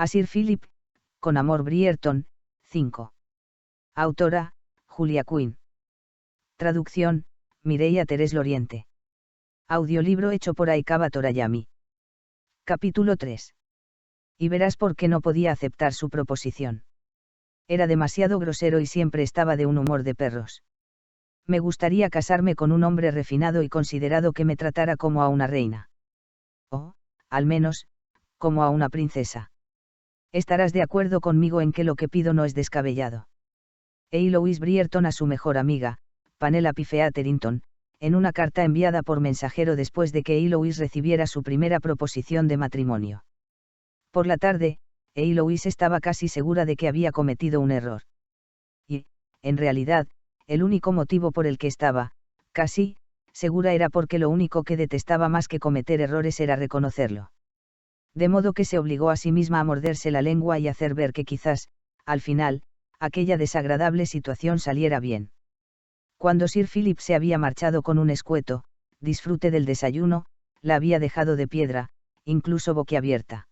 A Sir Philip, con amor Brierton, 5. Autora, Julia Quinn. Traducción, Mireia Terés Loriente. Audiolibro hecho por Aikaba Torayami. Capítulo 3. Y verás por qué no podía aceptar su proposición. Era demasiado grosero y siempre estaba de un humor de perros. Me gustaría casarme con un hombre refinado y considerado que me tratara como a una reina. O, al menos, como a una princesa. Estarás de acuerdo conmigo en que lo que pido no es descabellado. Louise Brierton a su mejor amiga, Penelope Featherington, en una carta enviada por mensajero después de que Louise recibiera su primera proposición de matrimonio. Por la tarde, Louise estaba casi segura de que había cometido un error. Y, en realidad, el único motivo por el que estaba, casi, segura era porque lo único que detestaba más que cometer errores era reconocerlo. De modo que se obligó a sí misma a morderse la lengua y hacer ver que quizás, al final, aquella desagradable situación saliera bien. Cuando Sir Philip se había marchado con un escueto disfrute del desayuno, la había dejado de piedra, incluso boquiabierta.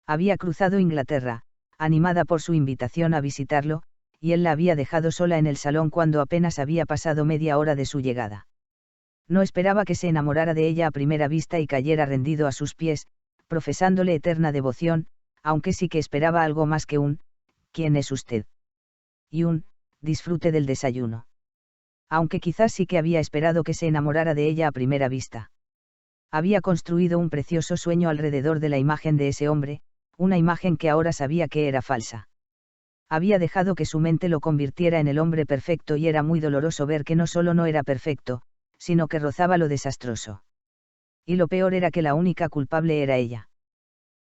Había cruzado Inglaterra, animada por su invitación a visitarlo, y él la había dejado sola en el salón cuando apenas había pasado media hora de su llegada. No esperaba que se enamorara de ella a primera vista y cayera rendido a sus pies, profesándole eterna devoción, aunque sí que esperaba algo más que un «¿Quién es usted?» y un «disfrute del desayuno». Aunque quizás sí que había esperado que se enamorara de ella a primera vista. Había construido un precioso sueño alrededor de la imagen de ese hombre, una imagen que ahora sabía que era falsa. Había dejado que su mente lo convirtiera en el hombre perfecto y era muy doloroso ver que no solo no era perfecto, sino que rozaba lo desastroso. Y lo peor era que la única culpable era ella.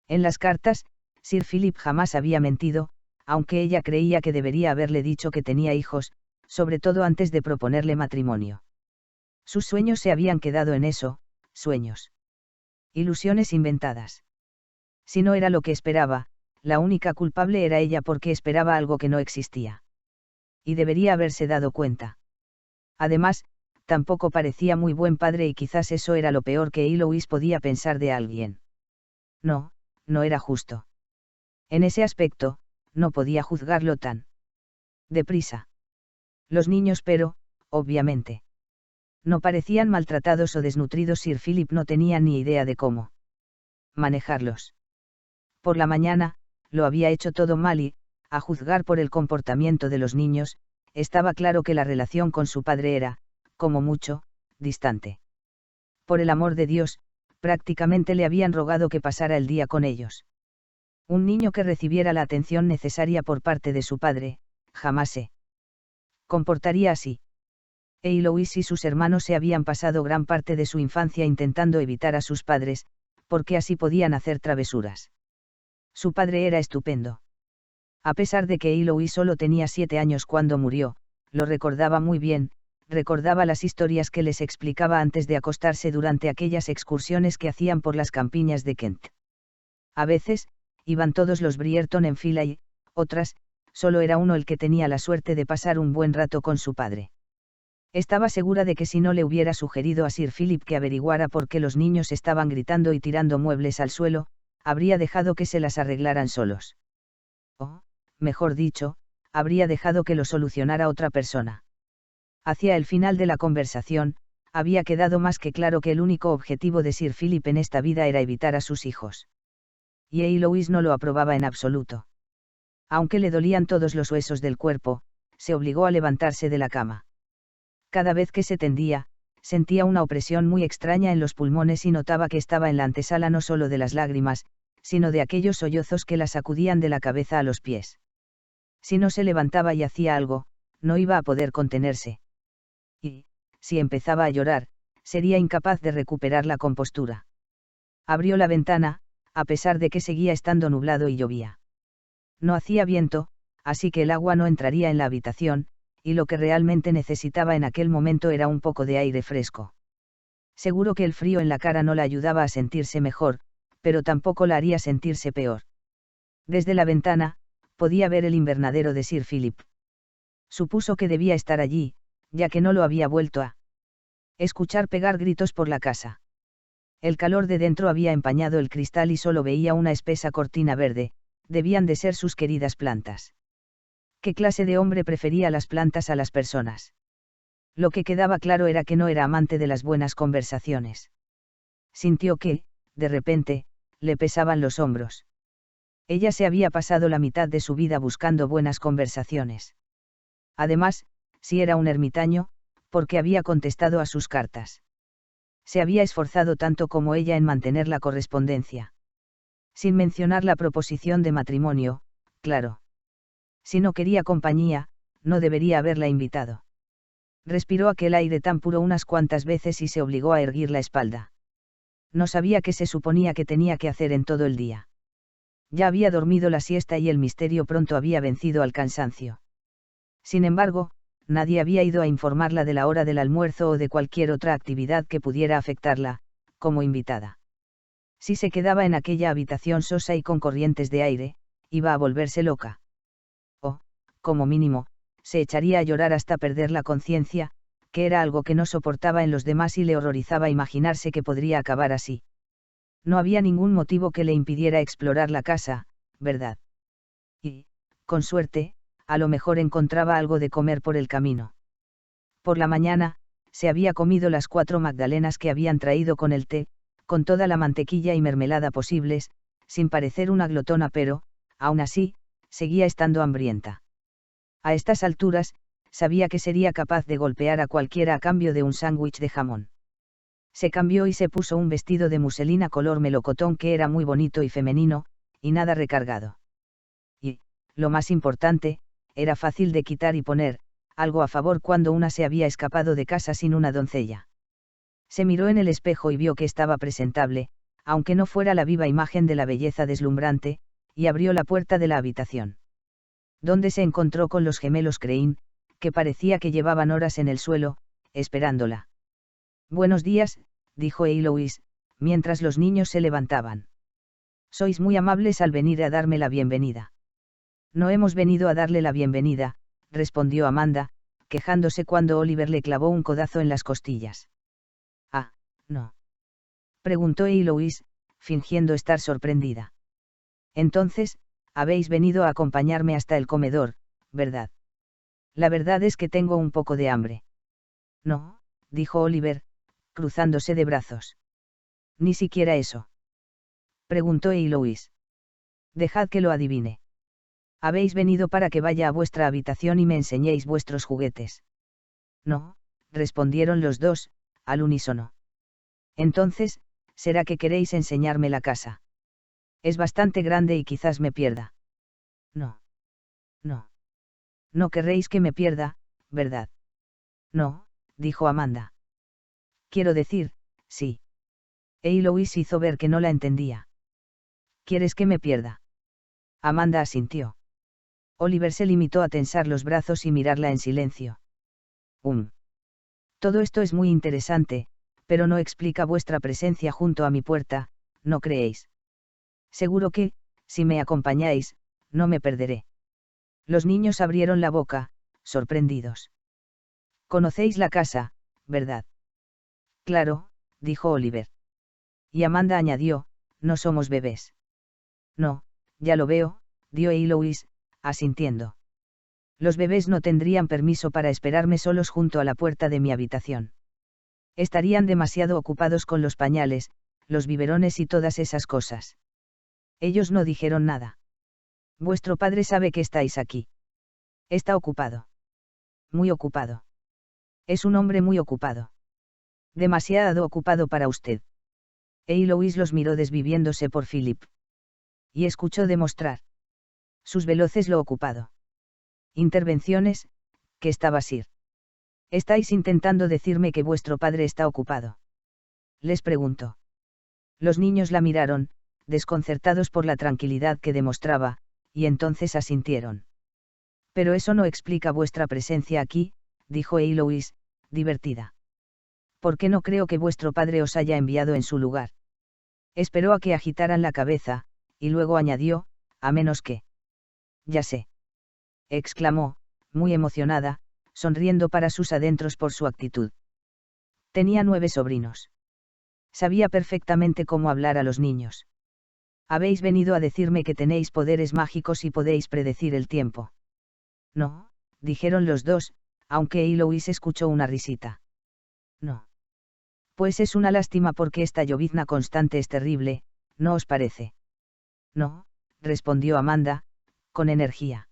En las cartas, Sir Philip jamás había mentido, aunque ella creía que debería haberle dicho que tenía hijos, sobre todo antes de proponerle matrimonio. Sus sueños se habían quedado en eso, sueños. Ilusiones inventadas. Si no era lo que esperaba, la única culpable era ella porque esperaba algo que no existía. Y debería haberse dado cuenta. Además, tampoco parecía muy buen padre y quizás eso era lo peor que Louise podía pensar de alguien. No, no era justo. En ese aspecto, no podía juzgarlo tan deprisa. Los niños pero, obviamente, no parecían maltratados o desnutridos. Sir Philip no tenía ni idea de cómo manejarlos. Por la mañana, lo había hecho todo mal y, a juzgar por el comportamiento de los niños, estaba claro que la relación con su padre era, como mucho, distante. Por el amor de Dios, prácticamente le habían rogado que pasara el día con ellos. Un niño que recibiera la atención necesaria por parte de su padre, jamás se comportaría así. Louise y sus hermanos se habían pasado gran parte de su infancia intentando evitar a sus padres, porque así podían hacer travesuras. Su padre era estupendo. A pesar de que Louise solo tenía 7 años cuando murió, lo recordaba muy bien, recordaba las historias que les explicaba antes de acostarse durante aquellas excursiones que hacían por las campiñas de Kent. A veces, iban todos los Brierton en fila y, otras, solo era uno el que tenía la suerte de pasar un buen rato con su padre. Estaba segura de que si no le hubiera sugerido a Sir Philip que averiguara por qué los niños estaban gritando y tirando muebles al suelo, habría dejado que se las arreglaran solos. O, mejor dicho, habría dejado que lo solucionara otra persona. Hacia el final de la conversación, había quedado más que claro que el único objetivo de Sir Philip en esta vida era evitar a sus hijos. Y Louise no lo aprobaba en absoluto. Aunque le dolían todos los huesos del cuerpo, se obligó a levantarse de la cama. Cada vez que se tendía, sentía una opresión muy extraña en los pulmones y notaba que estaba en la antesala no solo de las lágrimas, sino de aquellos sollozos que la sacudían de la cabeza a los pies. Si no se levantaba y hacía algo, no iba a poder contenerse. Y, si empezaba a llorar, sería incapaz de recuperar la compostura. Abrió la ventana, a pesar de que seguía estando nublado y llovía. No hacía viento, así que el agua no entraría en la habitación, y lo que realmente necesitaba en aquel momento era un poco de aire fresco. Seguro que el frío en la cara no la ayudaba a sentirse mejor, pero tampoco la haría sentirse peor. Desde la ventana, podía ver el invernadero de Sir Philip. Supuso que debía estar allí, ya que no lo había vuelto a escuchar pegar gritos por la casa. El calor de dentro había empañado el cristal y solo veía una espesa cortina verde, Debían de ser sus queridas plantas. ¿Qué clase de hombre prefería las plantas a las personas? Lo que quedaba claro era que no era amante de las buenas conversaciones. Sintió que, de repente, le pesaban los hombros. Ella se había pasado la mitad de su vida buscando buenas conversaciones. Además, si era un ermitaño, porque había contestado a sus cartas. Se había esforzado tanto como ella en mantener la correspondencia. Sin mencionar la proposición de matrimonio, claro. Si no quería compañía, no debería haberla invitado. Respiró aquel aire tan puro unas cuantas veces y se obligó a erguir la espalda. No sabía qué se suponía que tenía que hacer en todo el día. Ya había dormido la siesta y el misterio pronto había vencido al cansancio. Sin embargo, nadie había ido a informarla de la hora del almuerzo o de cualquier otra actividad que pudiera afectarla, como invitada. Si se quedaba en aquella habitación sosa y con corrientes de aire, iba a volverse loca. O, como mínimo, se echaría a llorar hasta perder la conciencia, que era algo que no soportaba en los demás y le horrorizaba imaginarse que podría acabar así. No había ningún motivo que le impidiera explorar la casa, ¿verdad? Y, con suerte, a lo mejor encontraba algo de comer por el camino. Por la mañana, se había comido las 4 magdalenas que habían traído con el té, con toda la mantequilla y mermelada posibles, sin parecer una glotona pero, aún así, seguía estando hambrienta. A estas alturas, sabía que sería capaz de golpear a cualquiera a cambio de un sándwich de jamón. Se cambió y se puso un vestido de muselina color melocotón que era muy bonito y femenino, y nada recargado. Y, lo más importante, era fácil de quitar y poner, algo a favor cuando una se había escapado de casa sin una doncella. Se miró en el espejo y vio que estaba presentable, aunque no fuera la viva imagen de la belleza deslumbrante, y abrió la puerta de la habitación. Donde se encontró con los gemelos Crane, que parecía que llevaban horas en el suelo, esperándola. Buenos días, dijo Eloise, mientras los niños se levantaban. Sois muy amables al venir a darme la bienvenida. No hemos venido a darle la bienvenida, respondió Amanda, quejándose cuando Oliver le clavó un codazo en las costillas. Ah, no. Preguntó Eloise, fingiendo estar sorprendida. Entonces, habéis venido a acompañarme hasta el comedor, ¿verdad? La verdad es que tengo un poco de hambre. No, dijo Oliver, cruzándose de brazos. Ni siquiera eso. Preguntó Eloise. Dejad que lo adivine. Habéis venido para que vaya a vuestra habitación y me enseñéis vuestros juguetes. No, respondieron los dos, al unísono. Entonces, ¿será que queréis enseñarme la casa? Es bastante grande y quizás me pierda. No. No. No querréis que me pierda, ¿verdad? No, dijo Amanda. Quiero decir, sí. Eloise hizo ver que no la entendía. ¿Quieres que me pierda? Amanda asintió. Oliver se limitó a tensar los brazos y mirarla en silencio. Todo esto es muy interesante, pero no explica vuestra presencia junto a mi puerta, ¿no creéis? Seguro que, si me acompañáis, no me perderé. Los niños abrieron la boca, sorprendidos. Conocéis la casa, ¿verdad? Claro, dijo Oliver. Y Amanda añadió, no somos bebés. No, ya lo veo, dio Eloise, asintiendo. Los bebés no tendrían permiso para esperarme solos junto a la puerta de mi habitación. Estarían demasiado ocupados con los pañales, los biberones y todas esas cosas. Ellos no dijeron nada. Vuestro padre sabe que estáis aquí. Está ocupado. Muy ocupado. Es un hombre muy ocupado. Demasiado ocupado para usted. Eloise los miró desviviéndose por Philip. Y escuchó demostrar sus veloces lo ocupado. Intervenciones, que estaba Sir. ¿Estáis intentando decirme que vuestro padre está ocupado? Les preguntó. Los niños la miraron, desconcertados por la tranquilidad que demostraba, y entonces asintieron. Pero eso no explica vuestra presencia aquí, dijo Eloise, divertida. ¿Por qué no creo que vuestro padre os haya enviado en su lugar? Esperó a que agitaran la cabeza, y luego añadió, a menos que. Ya sé. Exclamó, muy emocionada, sonriendo para sus adentros por su actitud. Tenía 9 sobrinos. Sabía perfectamente cómo hablar a los niños. Habéis venido a decirme que tenéis poderes mágicos y podéis predecir el tiempo. No, dijeron los dos, aunque Eloís escuchó una risita. No. Pues es una lástima porque esta llovizna constante es terrible, ¿no os parece? No, respondió Amanda, con energía.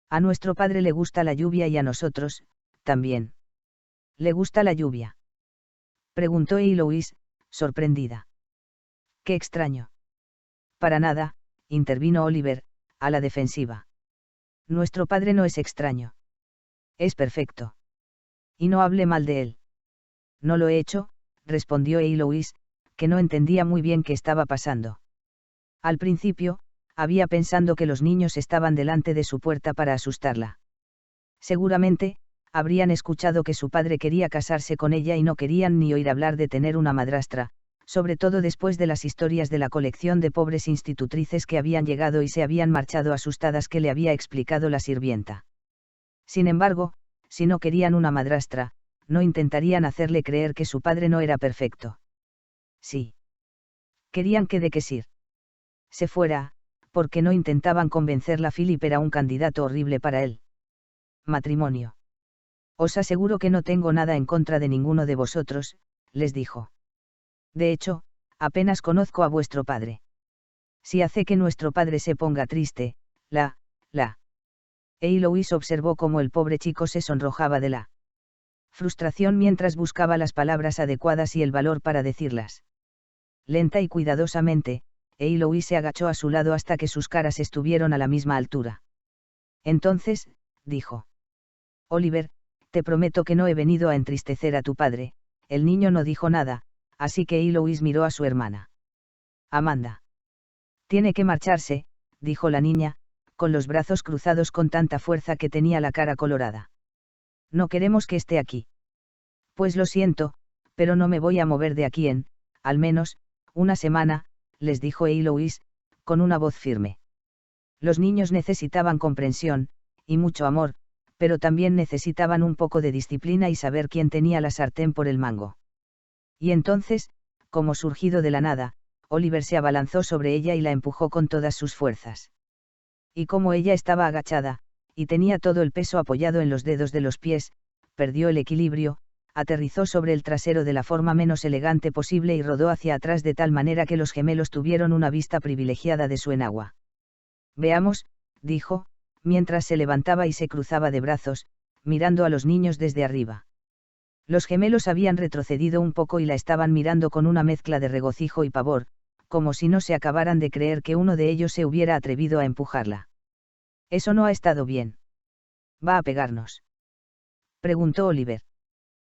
A nuestro padre le gusta la lluvia y a nosotros, también. ¿Le gusta la lluvia? Preguntó Eloís, sorprendida. Qué extraño. Para nada, intervino Oliver, a la defensiva. Nuestro padre no es extraño. Es perfecto. Y no hable mal de él. No lo he hecho, respondió Eloís, que no entendía muy bien qué estaba pasando. Al principio, había pensado que los niños estaban delante de su puerta para asustarla. Seguramente, habrían escuchado que su padre quería casarse con ella y no querían ni oír hablar de tener una madrastra, sobre todo después de las historias de la colección de pobres institutrices que habían llegado y se habían marchado asustadas que le había explicado la sirvienta. Sin embargo, si no querían una madrastra, no intentarían hacerle creer que su padre no era perfecto. Sí. Querían que de que Sir se fuera, porque no intentaban convencerla. Philip era un candidato horrible para él. Matrimonio. Os aseguro que no tengo nada en contra de ninguno de vosotros, les dijo. De hecho, apenas conozco a vuestro padre. Si hace que nuestro padre se ponga triste, Eloís observó cómo el pobre chico se sonrojaba de la frustración mientras buscaba las palabras adecuadas y el valor para decirlas. Lenta y cuidadosamente, Eloís se agachó a su lado hasta que sus caras estuvieron a la misma altura. Entonces, dijo. Oliver, te prometo que no he venido a entristecer a tu padre. El niño no dijo nada, así que Eloís miró a su hermana. Amanda. Tiene que marcharse, dijo la niña, con los brazos cruzados con tanta fuerza que tenía la cara colorada. No queremos que esté aquí. Pues lo siento, pero no me voy a mover de aquí en, al menos, una semana, les dijo Eloís, con una voz firme. Los niños necesitaban comprensión, y mucho amor, pero también necesitaban un poco de disciplina y saber quién tenía la sartén por el mango. Y entonces, como surgido de la nada, Oliver se abalanzó sobre ella y la empujó con todas sus fuerzas. Y como ella estaba agachada, y tenía todo el peso apoyado en los dedos de los pies, perdió el equilibrio, aterrizó sobre el trasero de la forma menos elegante posible y rodó hacia atrás de tal manera que los gemelos tuvieron una vista privilegiada de su enagua. Veamos, dijo, mientras se levantaba y se cruzaba de brazos, mirando a los niños desde arriba. Los gemelos habían retrocedido un poco y la estaban mirando con una mezcla de regocijo y pavor, como si no se acabaran de creer que uno de ellos se hubiera atrevido a empujarla. Eso no ha estado bien. ¿Va a pegarnos?, preguntó Oliver.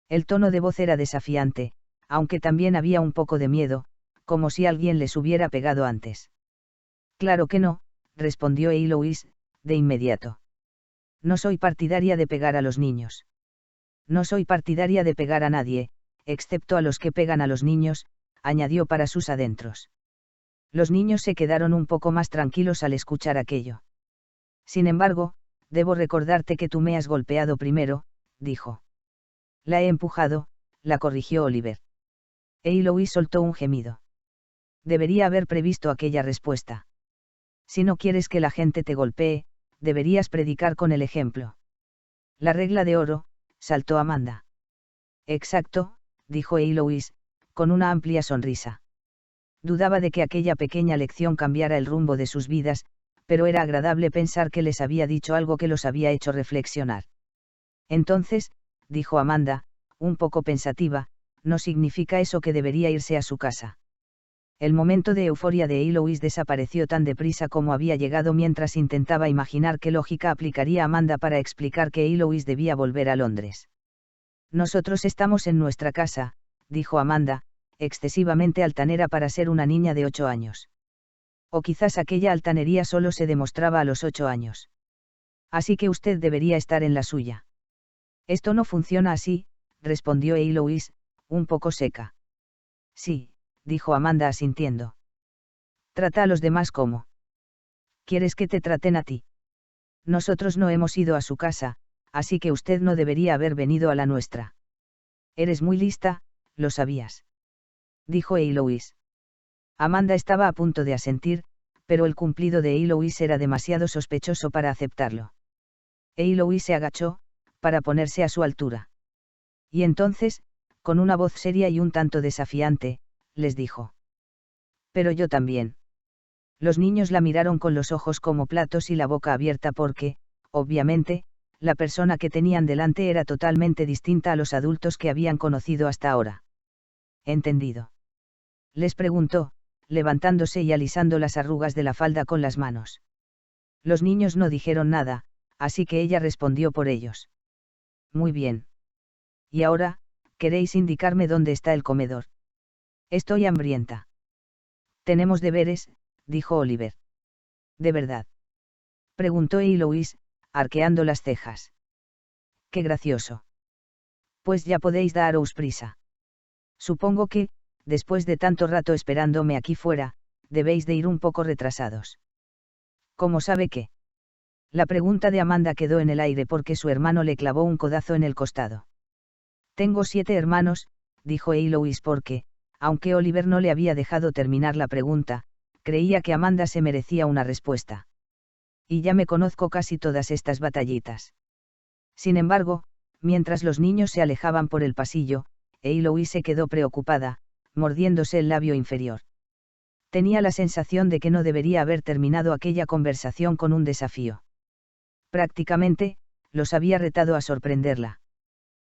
El tono de voz era desafiante, aunque también había un poco de miedo, como si alguien les hubiera pegado antes. Claro que no, respondió Eloís, de inmediato. No soy partidaria de pegar a los niños. No soy partidaria de pegar a nadie, excepto a los que pegan a los niños, añadió para sus adentros. Los niños se quedaron un poco más tranquilos al escuchar aquello. Sin embargo, debo recordarte que tú me has golpeado primero, dijo. La he empujado, la corrigió Oliver. Eloís soltó un gemido. Debería haber previsto aquella respuesta. Si no quieres que la gente te golpee, deberías predicar con el ejemplo. La regla de oro, saltó Amanda. Exacto, dijo Eloís, con una amplia sonrisa. Dudaba de que aquella pequeña lección cambiara el rumbo de sus vidas, pero era agradable pensar que les había dicho algo que los había hecho reflexionar. Entonces, dijo Amanda, un poco pensativa, no significa eso que debería irse a su casa. El momento de euforia de Eloís desapareció tan deprisa como había llegado mientras intentaba imaginar qué lógica aplicaría Amanda para explicar que Eloís debía volver a Londres. Nosotros estamos en nuestra casa, dijo Amanda, excesivamente altanera para ser una niña de 8 años. O quizás aquella altanería solo se demostraba a los 8 años. Así que usted debería estar en la suya. Esto no funciona así, respondió Eloís, un poco seca. Sí, dijo Amanda asintiendo. Trata a los demás como. ¿Quieres que te traten a ti? Nosotros no hemos ido a su casa, así que usted no debería haber venido a la nuestra. Eres muy lista, lo sabías. Dijo Eloís. Amanda estaba a punto de asentir, pero el cumplido de Eloise era demasiado sospechoso para aceptarlo. Eloise se agachó, para ponerse a su altura. Y entonces, con una voz seria y un tanto desafiante, les dijo. Pero yo también. Los niños la miraron con los ojos como platos y la boca abierta porque, obviamente, la persona que tenían delante era totalmente distinta a los adultos que habían conocido hasta ahora. ¿Entendido?, les preguntó, levantándose y alisando las arrugas de la falda con las manos. Los niños no dijeron nada, así que ella respondió por ellos. Muy bien. Y ahora, ¿queréis indicarme dónde está el comedor? Estoy hambrienta. Tenemos deberes, dijo Oliver. ¿De verdad?, preguntó Eloise, arqueando las cejas. Qué gracioso. Pues ya podéis daros prisa. Supongo que, después de tanto rato esperándome aquí fuera, debéis de ir un poco retrasados. ¿Cómo sabe qué? La pregunta de Amanda quedó en el aire porque su hermano le clavó un codazo en el costado. Tengo 7 hermanos, dijo Eloise porque, aunque Oliver no le había dejado terminar la pregunta, creía que Amanda se merecía una respuesta. Y ya me conozco casi todas estas batallitas. Sin embargo, mientras los niños se alejaban por el pasillo, Eloise se quedó preocupada, mordiéndose el labio inferior. Tenía la sensación de que no debería haber terminado aquella conversación con un desafío. Prácticamente, los había retado a sorprenderla.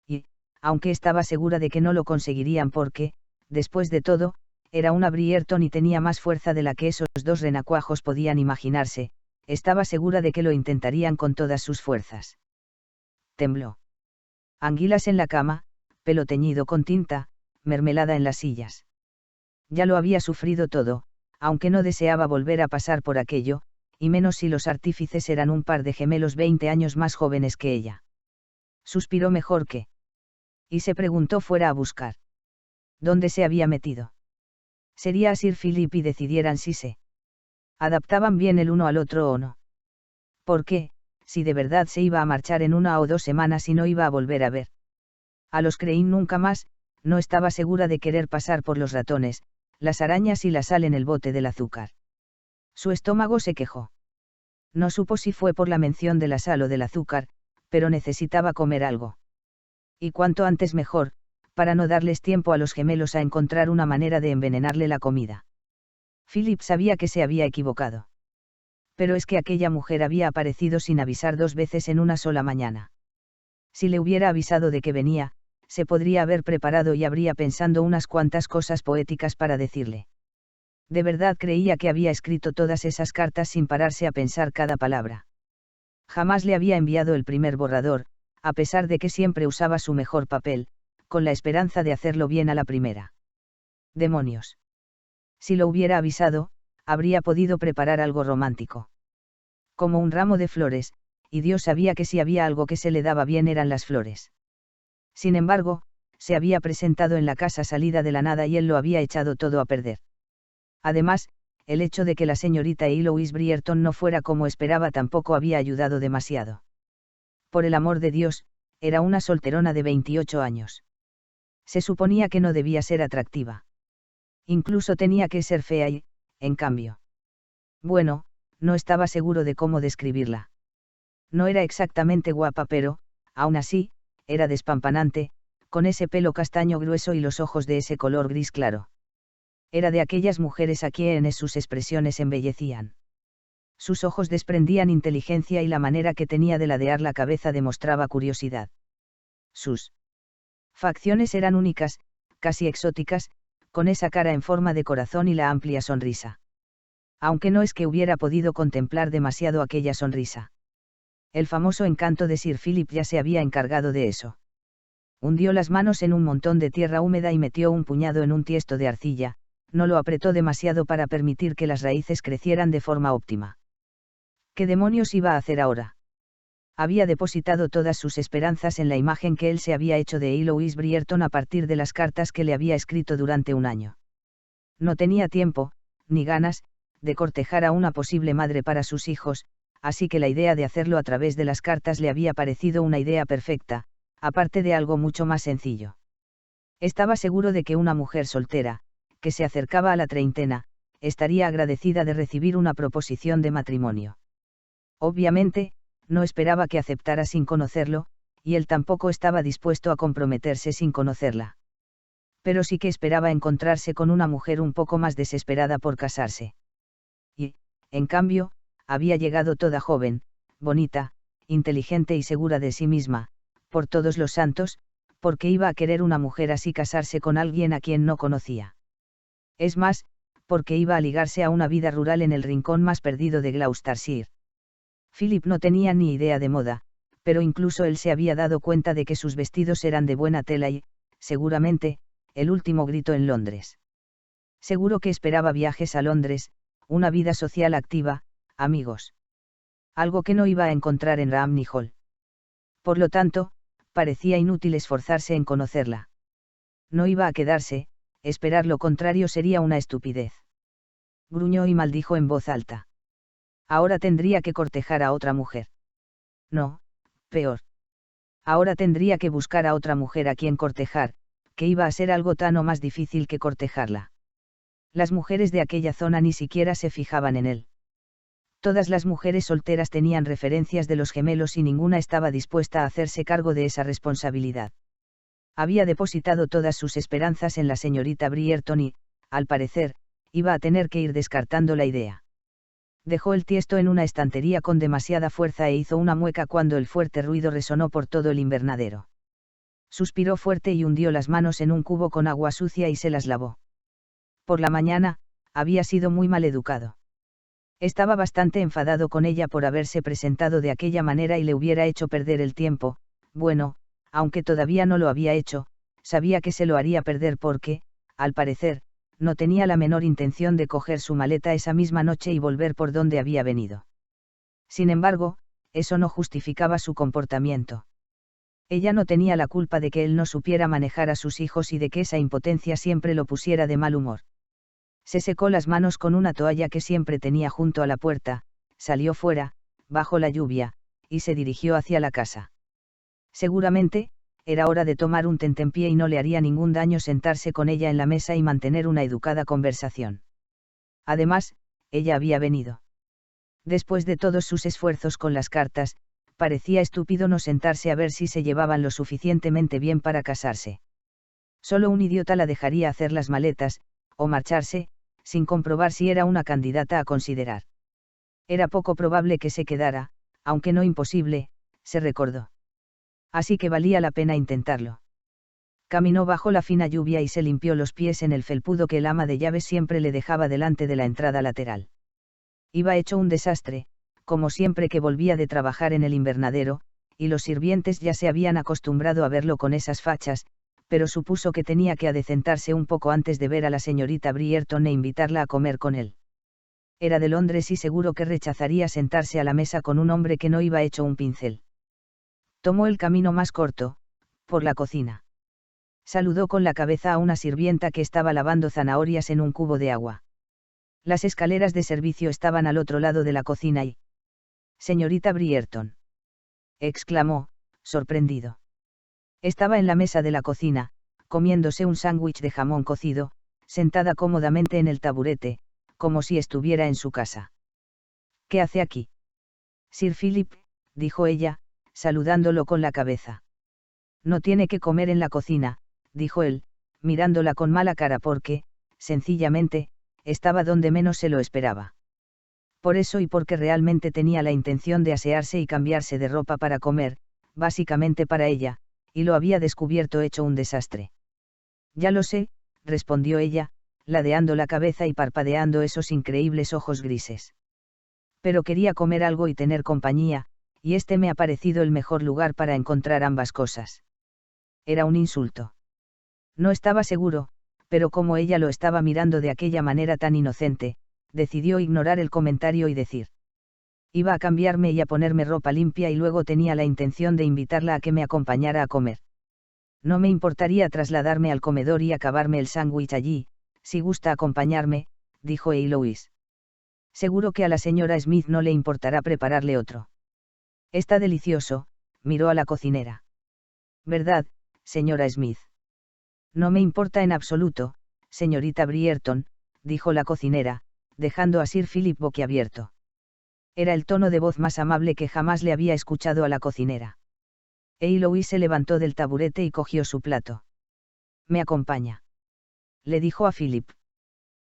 Y, aunque estaba segura de que no lo conseguirían porque, después de todo, era una Brierton y tenía más fuerza de la que esos 2 renacuajos podían imaginarse, estaba segura de que lo intentarían con todas sus fuerzas. Tembló. Anguilas en la cama, pelo teñido con tinta, mermelada en las sillas. Ya lo había sufrido todo, aunque no deseaba volver a pasar por aquello, y menos si los artífices eran un par de gemelos 20 años más jóvenes que ella. Suspiró mejor que. Y se preguntó fuera a buscar. ¿Dónde se había metido? Sería a Sir Philip y decidieran si se adaptaban bien el uno al otro o no. Porque, si de verdad se iba a marchar en 1 o 2 semanas y no iba a volver a ver a los Crane nunca más, no estaba segura de querer pasar por los ratones, las arañas y la sal en el bote del azúcar. Su estómago se quejó. No supo si fue por la mención de la sal o del azúcar, pero necesitaba comer algo. Y cuanto antes mejor, para no darles tiempo a los gemelos a encontrar una manera de envenenarle la comida. Philip sabía que se había equivocado. Pero es que aquella mujer había aparecido sin avisar 2 veces en una sola mañana. Si le hubiera avisado de que venía, se podría haber preparado y habría pensando unas cuantas cosas poéticas para decirle. De verdad creía que había escrito todas esas cartas sin pararse a pensar cada palabra. Jamás le había enviado el primer borrador, a pesar de que siempre usaba su mejor papel, con la esperanza de hacerlo bien a la primera. Demonios. Si lo hubiera avisado, habría podido preparar algo romántico. Como un ramo de flores, y Dios sabía que si había algo que se le daba bien eran las flores. Sin embargo, se había presentado en la casa salida de la nada y él lo había echado todo a perder. Además, el hecho de que la señorita Eloise Brierton no fuera como esperaba tampoco había ayudado demasiado. Por el amor de Dios, era una solterona de 28 años. Se suponía que no debía ser atractiva. Incluso tenía que ser fea y, en cambio. Bueno, no estaba seguro de cómo describirla. No era exactamente guapa pero, aún así, era despampanante, con ese pelo castaño grueso y los ojos de ese color gris claro. Era de aquellas mujeres a quienes sus expresiones embellecían. Sus ojos desprendían inteligencia y la manera que tenía de ladear la cabeza demostraba curiosidad. Sus facciones eran únicas, casi exóticas, con esa cara en forma de corazón y la amplia sonrisa. Aunque no es que hubiera podido contemplar demasiado aquella sonrisa. El famoso encanto de Sir Philip ya se había encargado de eso. Hundió las manos en un montón de tierra húmeda y metió un puñado en un tiesto de arcilla, no lo apretó demasiado para permitir que las raíces crecieran de forma óptima. ¿Qué demonios iba a hacer ahora? Había depositado todas sus esperanzas en la imagen que él se había hecho de Eloise Brierton a partir de las cartas que le había escrito durante un año. No tenía tiempo, ni ganas, de cortejar a una posible madre para sus hijos, así que la idea de hacerlo a través de las cartas le había parecido una idea perfecta, aparte de algo mucho más sencillo. Estaba seguro de que una mujer soltera, que se acercaba a la treintena, estaría agradecida de recibir una proposición de matrimonio. Obviamente, no esperaba que aceptara sin conocerlo, y él tampoco estaba dispuesto a comprometerse sin conocerla. Pero sí que esperaba encontrarse con una mujer un poco más desesperada por casarse. Y, en cambio, había llegado toda joven, bonita, inteligente y segura de sí misma, por todos los santos, porque iba a querer una mujer así casarse con alguien a quien no conocía. Es más, porque iba a ligarse a una vida rural en el rincón más perdido de Gloucestershire. Philip no tenía ni idea de moda, pero incluso él se había dado cuenta de que sus vestidos eran de buena tela y, seguramente, el último grito en Londres. Seguro que esperaba viajes a Londres, una vida social activa, amigos. Algo que no iba a encontrar en Ramney Hall. Por lo tanto, parecía inútil esforzarse en conocerla. No iba a quedarse, esperar lo contrario sería una estupidez. Gruñó y maldijo en voz alta. Ahora tendría que cortejar a otra mujer. No, peor. Ahora tendría que buscar a otra mujer a quien cortejar, que iba a ser algo tan o más difícil que cortejarla. Las mujeres de aquella zona ni siquiera se fijaban en él. Todas las mujeres solteras tenían referencias de los gemelos y ninguna estaba dispuesta a hacerse cargo de esa responsabilidad. Había depositado todas sus esperanzas en la señorita Brierton y, al parecer, iba a tener que ir descartando la idea. Dejó el tiesto en una estantería con demasiada fuerza e hizo una mueca cuando el fuerte ruido resonó por todo el invernadero. Suspiró fuerte y hundió las manos en un cubo con agua sucia y se las lavó. Por la mañana, había sido muy mal educado. Estaba bastante enfadado con ella por haberse presentado de aquella manera y le hubiera hecho perder el tiempo. Bueno, aunque todavía no lo había hecho, sabía que se lo haría perder porque, al parecer, no tenía la menor intención de coger su maleta esa misma noche y volver por donde había venido. Sin embargo, eso no justificaba su comportamiento. Ella no tenía la culpa de que él no supiera manejar a sus hijos y de que esa impotencia siempre lo pusiera de mal humor. Se secó las manos con una toalla que siempre tenía junto a la puerta, salió fuera, bajo la lluvia, y se dirigió hacia la casa. Seguramente, era hora de tomar un tentempié y no le haría ningún daño sentarse con ella en la mesa y mantener una educada conversación. Además, ella había venido. Después de todos sus esfuerzos con las cartas, parecía estúpido no sentarse a ver si se llevaban lo suficientemente bien para casarse. Solo un idiota la dejaría hacer las maletas, o marcharse, sin comprobar si era una candidata a considerar. Era poco probable que se quedara, aunque no imposible, se recordó. Así que valía la pena intentarlo. Caminó bajo la fina lluvia y se limpió los pies en el felpudo que el ama de llaves siempre le dejaba delante de la entrada lateral. Iba hecho un desastre, como siempre que volvía de trabajar en el invernadero, y los sirvientes ya se habían acostumbrado a verlo con esas fachas, pero supuso que tenía que adecentarse un poco antes de ver a la señorita Brierton e invitarla a comer con él. Era de Londres y seguro que rechazaría sentarse a la mesa con un hombre que no iba hecho un pincel. Tomó el camino más corto, por la cocina. Saludó con la cabeza a una sirvienta que estaba lavando zanahorias en un cubo de agua. Las escaleras de servicio estaban al otro lado de la cocina y... «Señorita Brierton», exclamó, sorprendido. Estaba en la mesa de la cocina, comiéndose un sándwich de jamón cocido, sentada cómodamente en el taburete, como si estuviera en su casa. «¿Qué hace aquí?» «Sir Philip», dijo ella, saludándolo con la cabeza. «No tiene que comer en la cocina», dijo él, mirándola con mala cara porque, sencillamente, estaba donde menos se lo esperaba. Por eso y porque realmente tenía la intención de asearse y cambiarse de ropa para comer, básicamente para ella, y lo había descubierto hecho un desastre. «Ya lo sé», respondió ella, ladeando la cabeza y parpadeando esos increíbles ojos grises. «Pero quería comer algo y tener compañía, y este me ha parecido el mejor lugar para encontrar ambas cosas». Era un insulto. No estaba seguro, pero como ella lo estaba mirando de aquella manera tan inocente, decidió ignorar el comentario y decir: «Iba a cambiarme y a ponerme ropa limpia y luego tenía la intención de invitarla a que me acompañara a comer. No me importaría trasladarme al comedor y acabarme el sándwich allí, si gusta acompañarme», dijo Eloise. «Seguro que a la señora Smith no le importará prepararle otro». «Está delicioso», miró a la cocinera. «¿Verdad, señora Smith?» «No me importa en absoluto, señorita Brierton», dijo la cocinera, dejando a Sir Philip boquiabierto. Era el tono de voz más amable que jamás le había escuchado a la cocinera. Eloise se levantó del taburete y cogió su plato. «¿Me acompaña?», le dijo a Philip.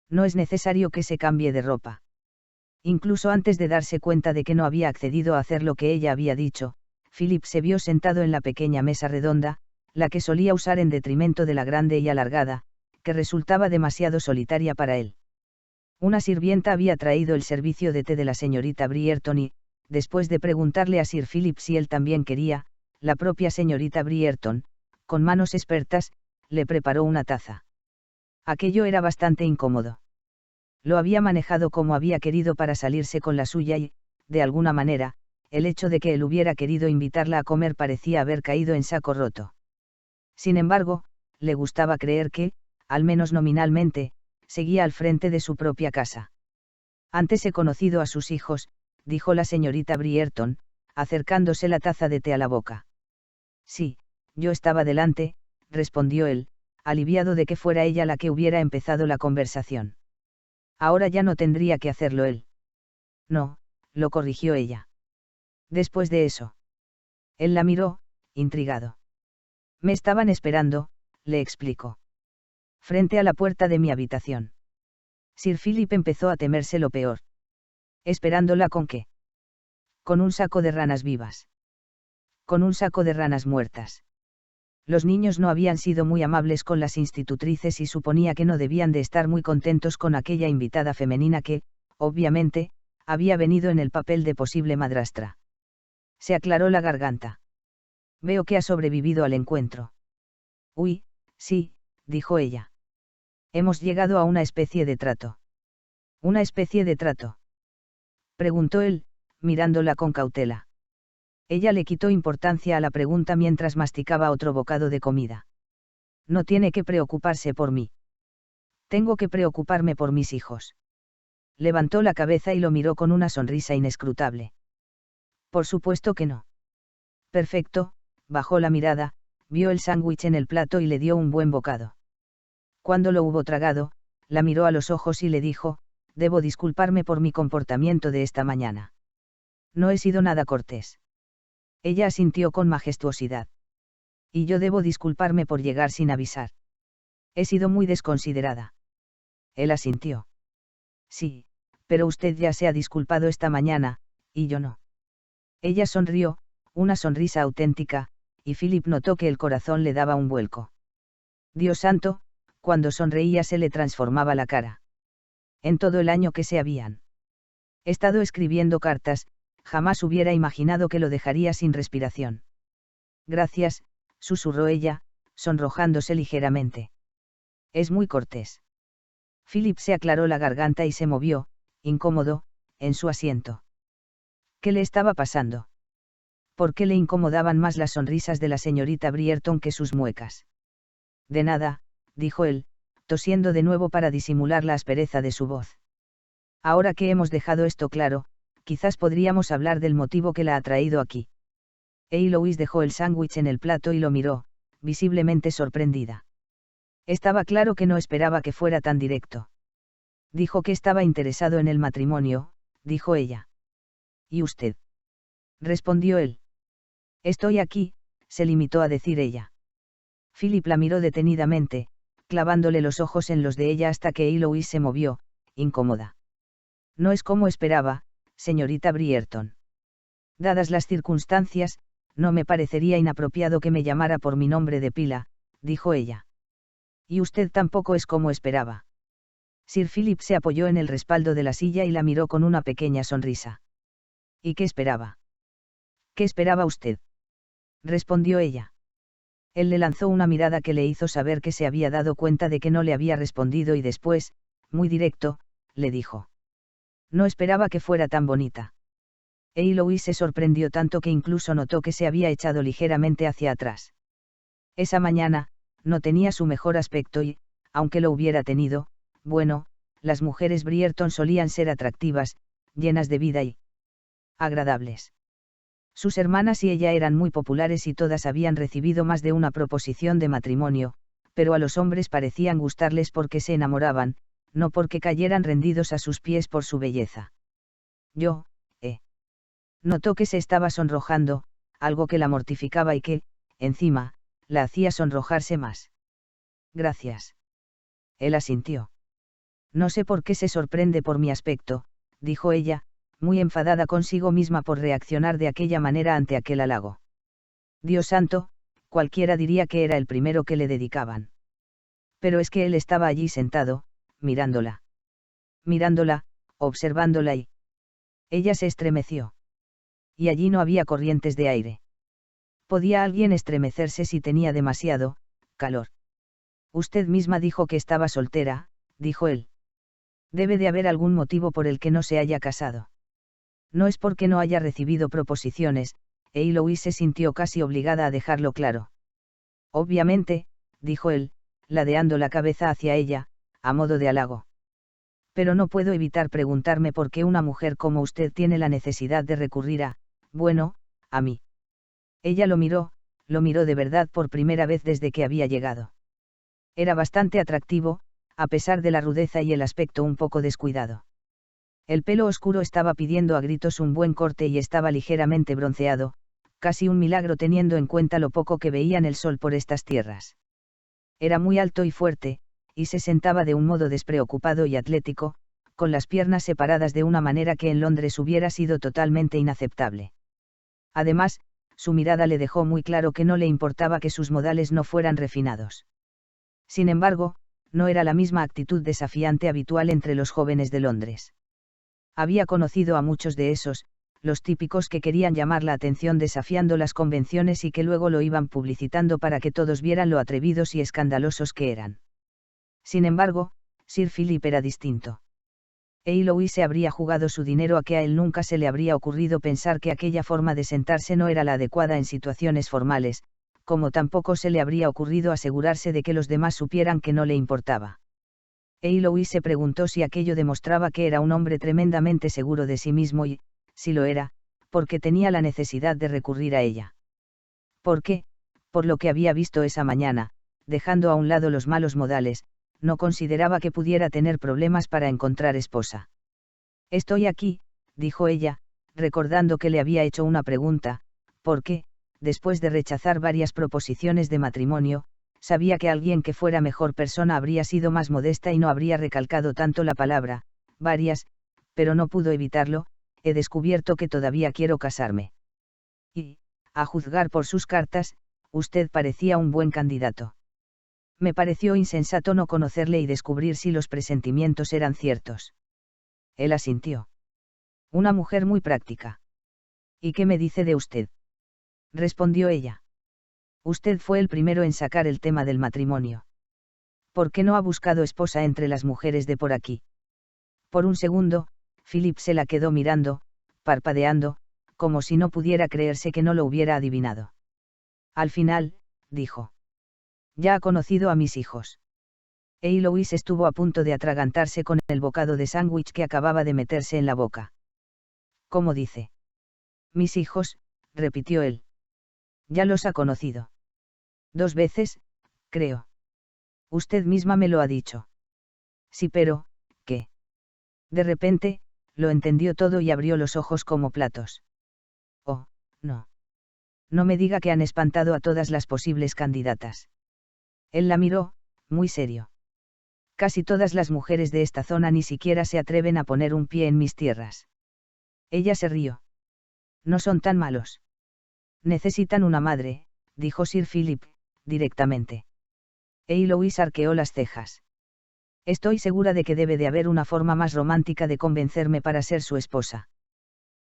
«No es necesario que se cambie de ropa». Incluso antes de darse cuenta de que no había accedido a hacer lo que ella había dicho, Philip se vio sentado en la pequeña mesa redonda, la que solía usar en detrimento de la grande y alargada, que resultaba demasiado solitaria para él. Una sirvienta había traído el servicio de té de la señorita Brierton y, después de preguntarle a Sir Philip si él también quería, la propia señorita Brierton, con manos expertas, le preparó una taza. Aquello era bastante incómodo. Lo había manejado como había querido para salirse con la suya y, de alguna manera, el hecho de que él hubiera querido invitarla a comer parecía haber caído en saco roto. Sin embargo, le gustaba creer que, al menos nominalmente, seguía al frente de su propia casa. «Antes he conocido a sus hijos», dijo la señorita Brierton, acercándose la taza de té a la boca. «Sí, yo estaba delante», respondió él, aliviado de que fuera ella la que hubiera empezado la conversación. Ahora ya no tendría que hacerlo él. «No», lo corrigió ella. «Después de eso». Él la miró, intrigado. «Me estaban esperando», le explicó. «Frente a la puerta de mi habitación». Sir Philip empezó a temerse lo peor. ¿Esperándola con qué? Con un saco de ranas vivas. Con un saco de ranas muertas. Los niños no habían sido muy amables con las institutrices y suponía que no debían de estar muy contentos con aquella invitada femenina que, obviamente, había venido en el papel de posible madrastra. Se aclaró la garganta. «Veo que ha sobrevivido al encuentro». «Uy, sí», dijo ella. «Hemos llegado a una especie de trato». «¿Una especie de trato?», preguntó él, mirándola con cautela. Ella le quitó importancia a la pregunta mientras masticaba otro bocado de comida. «No tiene que preocuparse por mí. Tengo que preocuparme por mis hijos». Levantó la cabeza y lo miró con una sonrisa inescrutable. «Por supuesto que no». «Perfecto», bajó la mirada, vio el sándwich en el plato y le dio un buen bocado. Cuando lo hubo tragado, la miró a los ojos y le dijo: «Debo disculparme por mi comportamiento de esta mañana. No he sido nada cortés». Ella asintió con majestuosidad. «Y yo debo disculparme por llegar sin avisar. He sido muy desconsiderada». Él asintió. «Sí, pero usted ya se ha disculpado esta mañana, y yo no». Ella sonrió, una sonrisa auténtica, y Philip notó que el corazón le daba un vuelco. Dios santo, cuando sonreía se le transformaba la cara. En todo el año que se habían estado escribiendo cartas, jamás hubiera imaginado que lo dejaría sin respiración. «Gracias», susurró ella, sonrojándose ligeramente. «Es muy cortés». Philip se aclaró la garganta y se movió, incómodo, en su asiento. ¿Qué le estaba pasando? ¿Por qué le incomodaban más las sonrisas de la señorita Brierton que sus muecas? «De nada», dijo él, tosiendo de nuevo para disimular la aspereza de su voz. «Ahora que hemos dejado esto claro, quizás podríamos hablar del motivo que la ha traído aquí». Eloise dejó el sándwich en el plato y lo miró, visiblemente sorprendida. Estaba claro que no esperaba que fuera tan directo. «Dijo que estaba interesado en el matrimonio», dijo ella. «¿Y usted?», respondió él. «Estoy aquí», se limitó a decir ella. Philip la miró detenidamente, clavándole los ojos en los de ella hasta que Eloise se movió, incómoda. «No es como esperaba, señorita Brierton. Dadas las circunstancias, no me parecería inapropiado que me llamara por mi nombre de pila», dijo ella. «Y usted tampoco es como esperaba». Sir Philip se apoyó en el respaldo de la silla y la miró con una pequeña sonrisa. «¿Y qué esperaba?». «¿Qué esperaba usted?», respondió ella. Él le lanzó una mirada que le hizo saber que se había dado cuenta de que no le había respondido y después, muy directo, le dijo: «No esperaba que fuera tan bonita». Eloise se sorprendió tanto que incluso notó que se había echado ligeramente hacia atrás. Esa mañana, no tenía su mejor aspecto y, aunque lo hubiera tenido, bueno, las mujeres Brierton solían ser atractivas, llenas de vida y agradables. Sus hermanas y ella eran muy populares y todas habían recibido más de una proposición de matrimonio, pero a los hombres parecían gustarles porque se enamoraban, no porque cayeran rendidos a sus pies por su belleza. Yo, Notó que se estaba sonrojando, algo que la mortificaba y que, encima, la hacía sonrojarse más. Gracias. Él asintió. No sé por qué se sorprende por mi aspecto, dijo ella, muy enfadada consigo misma por reaccionar de aquella manera ante aquel halago. Dios santo, cualquiera diría que era el primero que le dedicaban. Pero es que él estaba allí sentado, mirándola. Mirándola, observándola y... Ella se estremeció. Y allí no había corrientes de aire. ¿Podía alguien estremecerse si tenía demasiado calor? Usted misma dijo que estaba soltera, dijo él. Debe de haber algún motivo por el que no se haya casado. No es porque no haya recibido proposiciones, Louise se sintió casi obligada a dejarlo claro. Obviamente, dijo él, ladeando la cabeza hacia ella, a modo de halago. Pero no puedo evitar preguntarme por qué una mujer como usted tiene la necesidad de recurrir a mí. Ella lo miró de verdad por primera vez desde que había llegado. Era bastante atractivo, a pesar de la rudeza y el aspecto un poco descuidado. El pelo oscuro estaba pidiendo a gritos un buen corte y estaba ligeramente bronceado, casi un milagro teniendo en cuenta lo poco que veían el sol por estas tierras. Era muy alto y fuerte, y se sentaba de un modo despreocupado y atlético, con las piernas separadas de una manera que en Londres hubiera sido totalmente inaceptable. Además, su mirada le dejó muy claro que no le importaba que sus modales no fueran refinados. Sin embargo, no era la misma actitud desafiante habitual entre los jóvenes de Londres. Había conocido a muchos de esos, los típicos que querían llamar la atención desafiando las convenciones y que luego lo iban publicitando para que todos vieran lo atrevidos y escandalosos que eran. Sin embargo, Sir Philip era distinto. Louise habría jugado su dinero a que a él nunca se le habría ocurrido pensar que aquella forma de sentarse no era la adecuada en situaciones formales, como tampoco se le habría ocurrido asegurarse de que los demás supieran que no le importaba. Louise se preguntó si aquello demostraba que era un hombre tremendamente seguro de sí mismo y, si lo era, porque tenía la necesidad de recurrir a ella. Porque, por lo que había visto esa mañana, dejando a un lado los malos modales, no consideraba que pudiera tener problemas para encontrar esposa. Estoy aquí, dijo ella, recordando que le había hecho una pregunta, porque, después de rechazar varias proposiciones de matrimonio, sabía que alguien que fuera mejor persona habría sido más modesta y no habría recalcado tanto la palabra, varias, pero no pudo evitarlo, he descubierto que todavía quiero casarme. Y, a juzgar por sus cartas, usted parecía un buen candidato. Me pareció insensato no conocerle y descubrir si los presentimientos eran ciertos. Él asintió. Una mujer muy práctica. ¿Y qué me dice de usted? Respondió ella. Usted fue el primero en sacar el tema del matrimonio. ¿Por qué no ha buscado esposa entre las mujeres de por aquí? Por un segundo, Philip se la quedó mirando, parpadeando, como si no pudiera creerse que no lo hubiera adivinado. Al final, dijo. Ya ha conocido a mis hijos. Louise estuvo a punto de atragantarse con el bocado de sándwich que acababa de meterse en la boca. ¿Cómo dice? Mis hijos, repitió él. Ya los ha conocido. 2 veces, creo. Usted misma me lo ha dicho. Sí, pero, ¿qué? De repente, lo entendió todo y abrió los ojos como platos. Oh, no. No me diga que han espantado a todas las posibles candidatas. Él la miró, muy serio. Casi todas las mujeres de esta zona ni siquiera se atreven a poner un pie en mis tierras. Ella se rió. No son tan malos. Necesitan una madre, dijo Sir Philip, directamente. Louise arqueó las cejas. Estoy segura de que debe de haber una forma más romántica de convencerme para ser su esposa.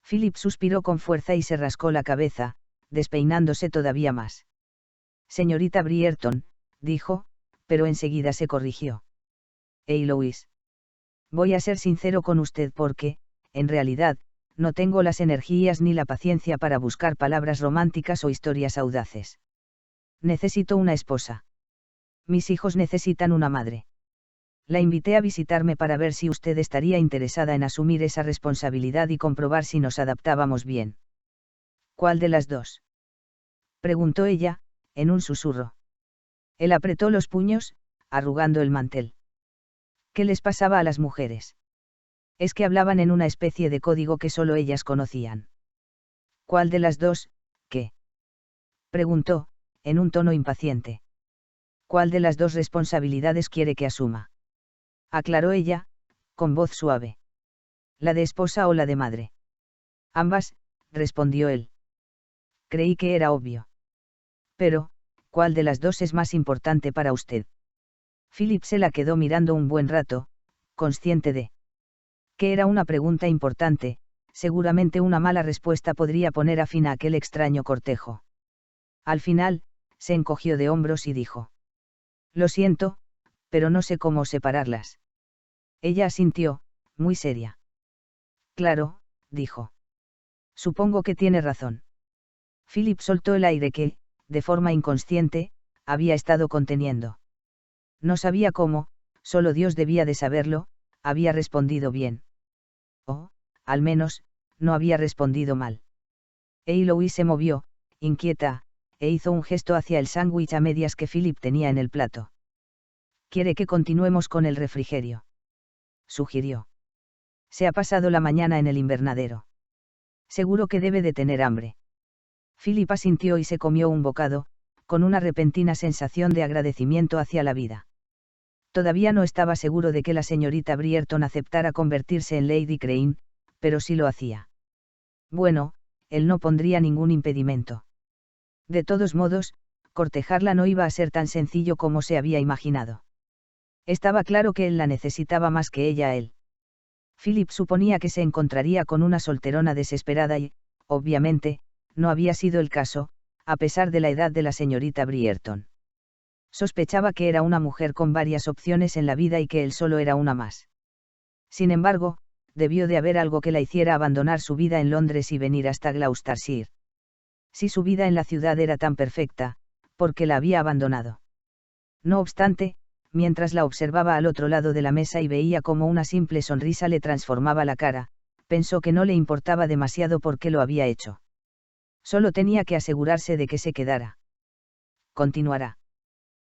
Philip suspiró con fuerza y se rascó la cabeza, despeinándose todavía más. Señorita Brierton, dijo, pero enseguida se corrigió. Louise. Voy a ser sincero con usted porque, en realidad, no tengo las energías ni la paciencia para buscar palabras románticas o historias audaces. Necesito una esposa. Mis hijos necesitan una madre. La invité a visitarme para ver si usted estaría interesada en asumir esa responsabilidad y comprobar si nos adaptábamos bien. ¿Cuál de las dos? Preguntó ella, en un susurro. Él apretó los puños, arrugando el mantel. ¿Qué les pasaba a las mujeres? Es que hablaban en una especie de código que solo ellas conocían. ¿Cuál de las dos, qué? Preguntó, en un tono impaciente. ¿Cuál de las dos responsabilidades quiere que asuma? Aclaró ella, con voz suave. ¿La de esposa o la de madre? Ambas, respondió él. Creí que era obvio. Pero, ¿cuál de las dos es más importante para usted? Philip se la quedó mirando un buen rato, consciente de que era una pregunta importante, seguramente una mala respuesta podría poner a fin a aquel extraño cortejo. Al final, se encogió de hombros y dijo: Lo siento, pero no sé cómo separarlas. Ella asintió, muy seria. Claro, dijo. Supongo que tiene razón. Philip soltó el aire que, de forma inconsciente, había estado conteniendo. No sabía cómo, solo Dios debía de saberlo, había respondido bien. O, al menos, no había respondido mal. Louise se movió, inquieta, e hizo un gesto hacia el sándwich a medias que Philip tenía en el plato. ¿Quiere que continuemos con el refrigerio?, sugirió. Se ha pasado la mañana en el invernadero. Seguro que debe de tener hambre. Philip asintió y se comió un bocado, con una repentina sensación de agradecimiento hacia la vida. Todavía no estaba seguro de que la señorita Brierton aceptara convertirse en Lady Crane, pero sí lo hacía. Bueno, él no pondría ningún impedimento. De todos modos, cortejarla no iba a ser tan sencillo como se había imaginado. Estaba claro que él la necesitaba más que ella a él. Philip suponía que se encontraría con una solterona desesperada y, obviamente, no había sido el caso, a pesar de la edad de la señorita Brierton. Sospechaba que era una mujer con varias opciones en la vida y que él solo era una más. Sin embargo, debió de haber algo que la hiciera abandonar su vida en Londres y venir hasta Gloucestershire. Si su vida en la ciudad era tan perfecta, ¿por qué la había abandonado? No obstante, mientras la observaba al otro lado de la mesa y veía cómo una simple sonrisa le transformaba la cara, pensó que no le importaba demasiado por qué lo había hecho. Solo tenía que asegurarse de que se quedara. Continuará.